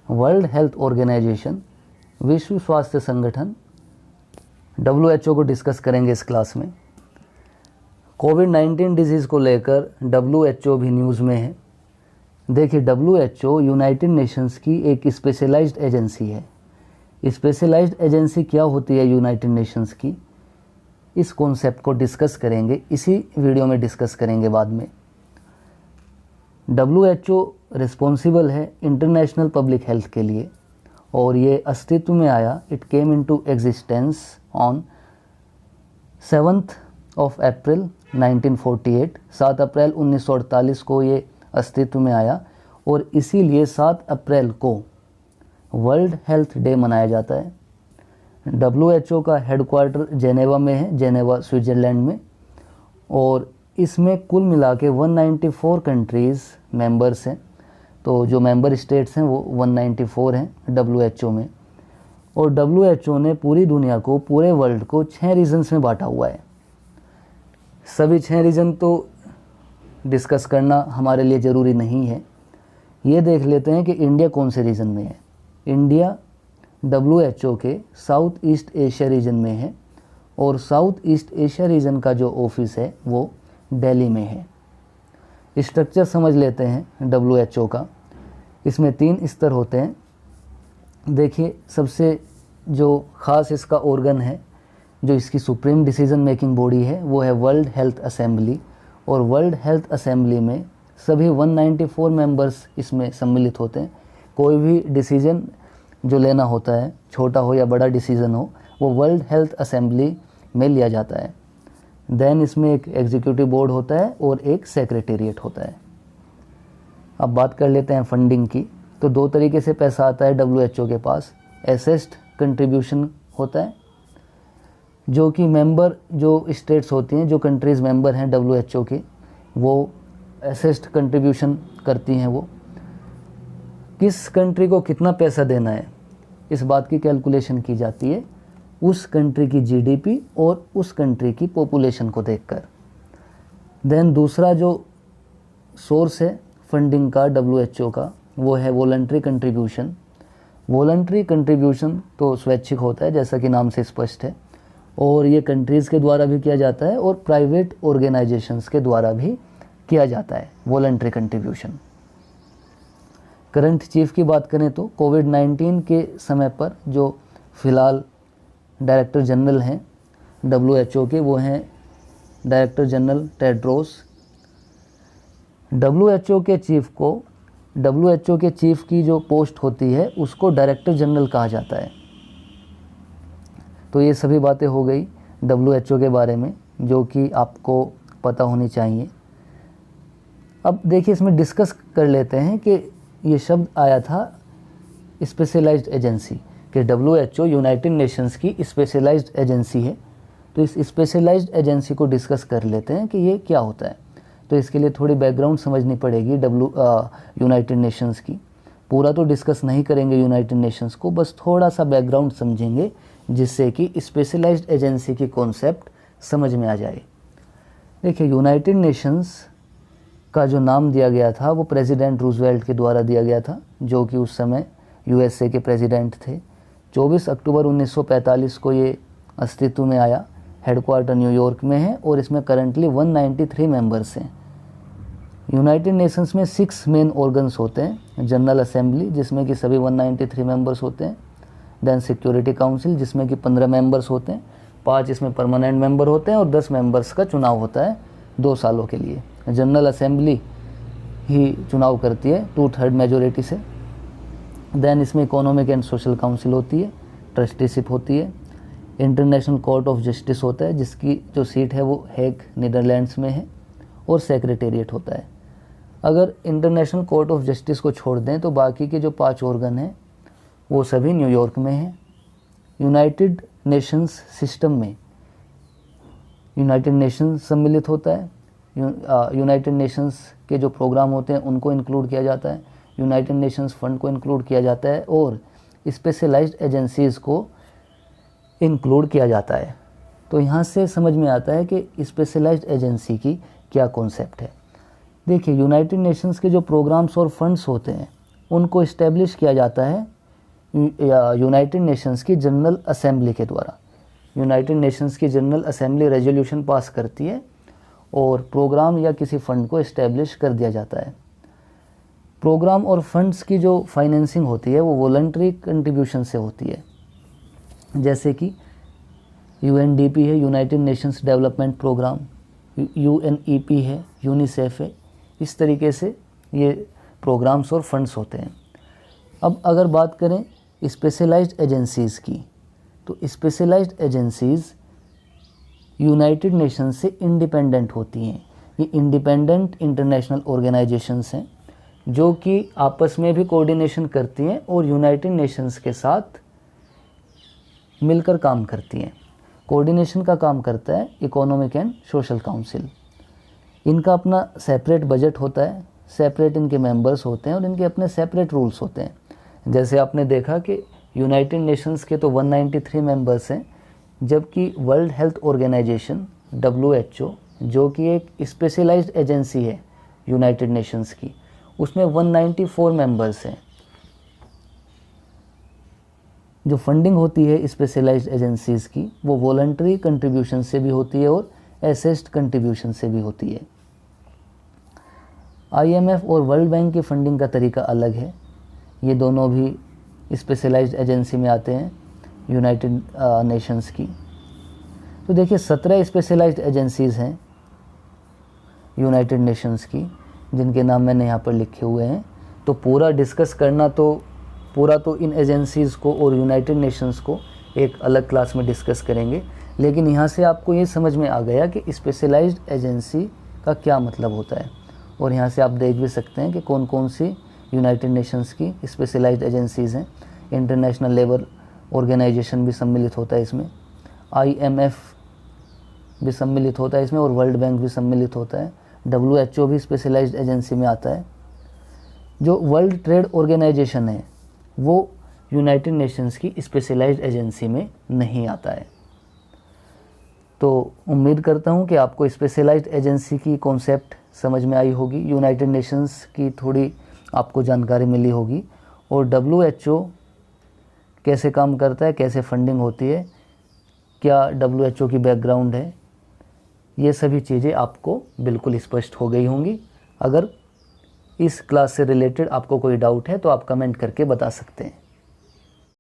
World health organisation, विश्व स्वास्थ्य संगठन, WHO को डिस्कस करेंगे इस क्लास में। कोविड-19 डिजीज़ को लेकर WHO भी न्यूज़ में है। देखिए, WHO यूनाइटेड नेशंस की एक स्पेशलाइज्ड एजेंसी है। स्पेशलाइज्ड एजेंसी क्या होती है यूनाइटेड नेशंस की, इस कॉन्सेप्ट को डिस्कस करेंगे, इसी वीडियो में डिस्कस करेंगे बाद में। WHO रिस्पॉन्सिबल है इंटरनेशनल पब्लिक हेल्थ के लिए और ये अस्तित्व में आया, it came into existence on 7 अप्रैल 1948, 7 अप्रैल 1948 को ये अस्तित्व में आया और इसीलिए 7 अप्रैल को वर्ल्ड हेल्थ डे मनाया जाता है। WHO का हेडक्वार्टर जेनेवा में है, जेनेवा स्विट्ज़रलैंड में, और इसमें कुल मिला के 194 कंट्रीज़ मेंबर्स हैं। तो जो मेंबर स्टेट्स हैं वो 194 हैं WHO में, और WHO ने पूरी दुनिया को, पूरे वर्ल्ड को 6 रीजन्स में बांटा हुआ है। सभी 6 रीजन तो डिस्कस करना हमारे लिए ज़रूरी नहीं है। ये देख लेते हैं कि इंडिया कौन से रीजन में है। इंडिया WHO के साउथ ईस्ट एशिया रीजन में है और साउथ ईस्ट एशिया रीजन का जो ऑफिस है वो दिल्ली में है। स्ट्रक्चर समझ लेते हैं WHO का। इसमें 3 स्तर होते हैं। देखिए, सबसे जो ख़ास इसका ऑर्गन है, जो इसकी सुप्रीम डिसीज़न मेकिंग बॉडी है, वो है वर्ल्ड हेल्थ असेंबली। और वर्ल्ड हेल्थ असेंबली में सभी 194 मेंबर्स इसमें सम्मिलित होते हैं। कोई भी डिसीज़न जो लेना होता है, छोटा हो या बड़ा डिसीज़न हो, वो वर्ल्ड हेल्थ असेंबली में लिया जाता है। देन इसमें एक एग्जीक्यूटिव बोर्ड होता है और एक सेक्रेटेरिएट होता है। अब बात कर लेते हैं फंडिंग की। तो 2 तरीके से पैसा आता है WHO के पास। एसेस्ड कंट्रीब्यूशन होता है, जो कि मेंबर जो स्टेट्स होती हैं, जो कंट्रीज़ मेंबर हैं WHO के, वो एसेस्ड कंट्रीब्यूशन करती हैं। वो किस कंट्री को कितना पैसा देना है, इस बात की कैलकुलेशन की जाती है उस कंट्री की GDP और उस कंट्री की पॉपुलेशन को देखकर। देन दूसरा जो सोर्स है फंडिंग का WHO का, वो है वॉलंटरी कंट्रीब्यूशन। वॉलंटरी कंट्रीब्यूशन तो स्वैच्छिक होता है, जैसा कि नाम से स्पष्ट है, और ये कंट्रीज़ के द्वारा भी किया जाता है और प्राइवेट ऑर्गेनाइजेशंस के द्वारा भी किया जाता है वॉलंटरी कंट्रीब्यूशन। करंट चीफ की बात करें तो कोविड-19 के समय पर जो फ़िलहाल डायरेक्टर जनरल हैं WHO के, वो हैं डायरेक्टर जनरल टेड्रोस। WHO के चीफ की जो पोस्ट होती है उसको डायरेक्टर जनरल कहा जाता है। तो ये सभी बातें हो गई WHO के बारे में, जो कि आपको पता होनी चाहिए। अब देखिए, इसमें डिस्कस कर लेते हैं कि ये शब्द आया था स्पेशलाइज्ड एजेंसी, कि WHO यूनाइटेड नेशंस की स्पेशलाइज्ड एजेंसी है। तो इस स्पेशलाइज्ड एजेंसी को डिस्कस कर लेते हैं कि ये क्या होता है। तो इसके लिए थोड़ी बैकग्राउंड समझनी पड़ेगी यूनाइटेड नेशंस की। पूरा तो डिस्कस नहीं करेंगे यूनाइटेड नेशंस को, बस थोड़ा सा बैकग्राउंड समझेंगे, जिससे कि स्पेशलाइज्ड एजेंसी की कॉन्सेप्ट समझ में आ जाए। देखिए, यूनाइटेड नेशंस का जो नाम दिया गया था वो प्रेसिडेंट रूजवेल्ट के द्वारा दिया गया था, जो कि उस समय USA के प्रेसिडेंट थे। 24 अक्टूबर 1945 को ये अस्तित्व में आया। हेडक्वार्टर न्यूयॉर्क में है और इसमें करंटली 193 मेंबर्स हैं। यूनाइटेड नेशंस में 6 मेन ऑर्गन्स होते हैं। जनरल असेंबली, जिसमें कि सभी 193 मेंबर्स होते हैं। देन सिक्योरिटी काउंसिल, जिसमें कि 15 मेंबर्स होते हैं। 5 इसमें परमानेंट मेंबर होते हैं और 10 मेंबर्स का चुनाव होता है 2 सालों के लिए। जनरल असेंबली ही चुनाव करती है 2/3 मेजोरिटी से। देन इसमें इकोनॉमिक एंड सोशल काउंसिल होती है, ट्रस्टीशिप होती है, इंटरनेशनल कोर्ट ऑफ जस्टिस होता है, जिसकी जो सीट है वो हेग नीदरलैंड्स में है, और सेक्रेटेरिएट होता है। अगर इंटरनेशनल कोर्ट ऑफ जस्टिस को छोड़ दें तो बाकी के जो 5 ऑर्गन हैं वो सभी न्यूयॉर्क में हैं। यूनाइटेड नेशंस सिस्टम में यूनाइटेड नेशंस सम्मिलित होता है। यूनाइटेड नेशंस के जो प्रोग्राम होते हैं उनको इंक्लूड किया जाता है, यूनाइटेड नेशंस फंड को इंक्लूड किया जाता है, और स्पेशलाइज्ड एजेंसीज़ को इंक्लूड किया जाता है। तो यहाँ से समझ में आता है कि स्पेशलाइज्ड एजेंसी की क्या कॉन्सेप्ट है। देखिए, यूनाइटेड नेशंस के जो प्रोग्राम्स और फंड्स होते हैं उनको इस्टेब्लिश किया जाता है यूनाइटेड नेशंस की जनरल असेंबली के द्वारा। यूनाइटेड नेशंस की जनरल असेंबली रेजोल्यूशन पास करती है और प्रोग्राम या किसी फ़ंड को इस्टेब्लिश कर दिया जाता है। प्रोग्राम और फंड्स की जो फाइनेंसिंग होती है वो वॉलंटरी कंट्रीब्यूशन से होती है, जैसे कि UNDP है, United Nations Development Programme, UNEP है, यूनिसेफ है। इस तरीके से ये प्रोग्राम्स और फंड्स होते हैं। अब अगर बात करें स्पेशलाइज्ड एजेंसीज़ की, तो स्पेशलाइज्ड एजेंसीज़ यूनाइटेड नेशंस से इंडिपेंडेंट होती हैं। ये इंडिपेंडेंट इंटरनेशनल ऑर्गेनाइजेशंस हैं जो कि आपस में भी कोऑर्डिनेशन करती हैं और यूनाइटेड नेशंस के साथ मिलकर काम करती हैं। कोऑर्डिनेशन का काम करता है इकोनॉमिक एंड सोशल काउंसिल। इनका अपना सेपरेट बजट होता है, सेपरेट इनके मेंबर्स होते हैं और इनके अपने सेपरेट रूल्स होते हैं। जैसे आपने देखा कि यूनाइटेड नेशंस के तो 193 मेंबर्स हैं, जबकि वर्ल्ड हेल्थ ऑर्गेनाइजेशन WHO, जो कि एक स्पेशलाइज्ड एजेंसी है यूनाइटेड नेशंस की, उसमें 194 मेंबर्स हैं। जो फंडिंग होती है स्पेशलाइज्ड एजेंसीज़ की वो वॉलंटरी कंट्रीब्यूशन से भी होती है और असेस्ड कंट्रीब्यूशन से भी होती है। IMF और वर्ल्ड बैंक की फंडिंग का तरीका अलग है। ये दोनों भी स्पेशलाइज्ड एजेंसी में आते हैं यूनाइटेड नेशंस की। तो देखिए 17 स्पेशलाइज्ड एजेंसीज़ हैं यूनाइटेड नेशंस की, जिनके नाम मैंने यहाँ पर लिखे हुए हैं। तो पूरा डिस्कस करना तो पूरा तो इन एजेंसीज़ को और यूनाइटेड नेशंस को एक अलग क्लास में डिस्कस करेंगे, लेकिन यहाँ से आपको ये समझ में आ गया कि स्पेशलाइज्ड एजेंसी का क्या मतलब होता है। और यहाँ से आप देख भी सकते हैं कि कौन कौन सी यूनाइटेड नेशंस की स्पेशलाइज्ड एजेंसीज़ हैं। इंटरनेशनल लेबर ऑर्गेनाइजेशन भी सम्मिलित होता है इसमें, IMF भी सम्मिलित होता है इसमें और वर्ल्ड बैंक भी सम्मिलित होता है। WHO भी स्पेशलाइज्ड एजेंसी में आता है। जो वर्ल्ड ट्रेड ऑर्गेनाइजेशन है वो यूनाइटेड नेशंस की स्पेशलाइज्ड एजेंसी में नहीं आता है। तो उम्मीद करता हूँ कि आपको स्पेशलाइज्ड एजेंसी की कॉन्सेप्ट समझ में आई होगी, यूनाइटेड नेशंस की थोड़ी आपको जानकारी मिली होगी, और WHO कैसे काम करता है, कैसे फंडिंग होती है, क्या WHO की बैकग्राउंड है, ये सभी चीज़ें आपको बिल्कुल स्पष्ट हो गई होंगी। अगर इस क्लास से रिलेटेड आपको कोई डाउट है तो आप कमेंट करके बता सकते हैं।